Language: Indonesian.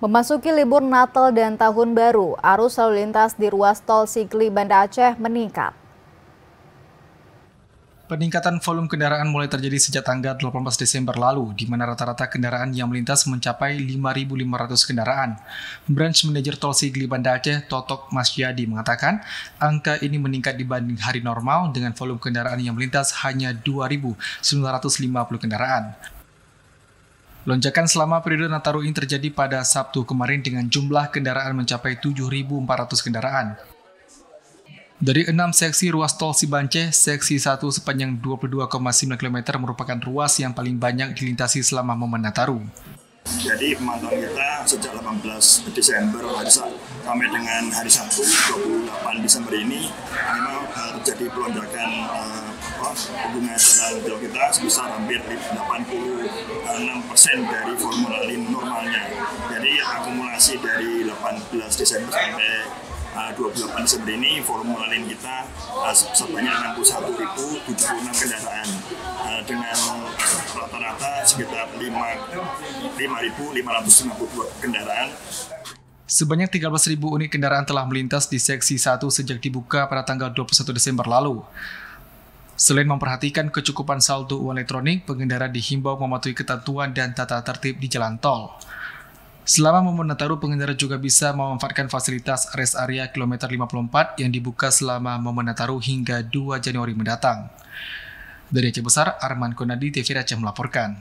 Memasuki libur Natal dan Tahun Baru, arus lalu lintas di ruas tol Sigli Banda Aceh meningkat. Peningkatan volume kendaraan mulai terjadi sejak tanggal 18 Desember lalu, di mana rata-rata kendaraan yang melintas mencapai 5.500 kendaraan. Branch Manager Tol Sigli Banda Aceh, Totok Masyadi, mengatakan angka ini meningkat dibanding hari normal dengan volume kendaraan yang melintas hanya 2.950 kendaraan. Lonjakan selama periode Nataru ini terjadi pada Sabtu kemarin dengan jumlah kendaraan mencapai 7.400 kendaraan. Dari 6 seksi ruas tol Sibanceh, seksi 1 sepanjang 22,9 km merupakan ruas yang paling banyak dilintasi selama momen Nataru. Jadi pemantauan kita sejak 18 Desember sampai dengan hari Sabtu 28 Desember ini memang terjadi pelonjakan pengguna jalan tol kita sebesar hampir 86% dari volume lalu normalnya. Jadi akumulasi dari 18 Desember sampai 28 Desember ini volume lalu kita sebanyak 61.076 kendaraan dengan rata-rata sekitar 5.552 kendaraan. Sebanyak 13.000 unit kendaraan telah melintas di seksi 1 sejak dibuka pada tanggal 21 Desember lalu. Selain memperhatikan kecukupan saldo uang elektronik, pengendara dihimbau mematuhi ketentuan dan tata tertib di jalan tol. Selama momen Nataru, pengendara juga bisa memanfaatkan fasilitas rest area kilometer 54 yang dibuka selama momen Nataru hingga 2 Januari mendatang. Dari Aceh Besar, Arman Konadi, TV Aceh melaporkan.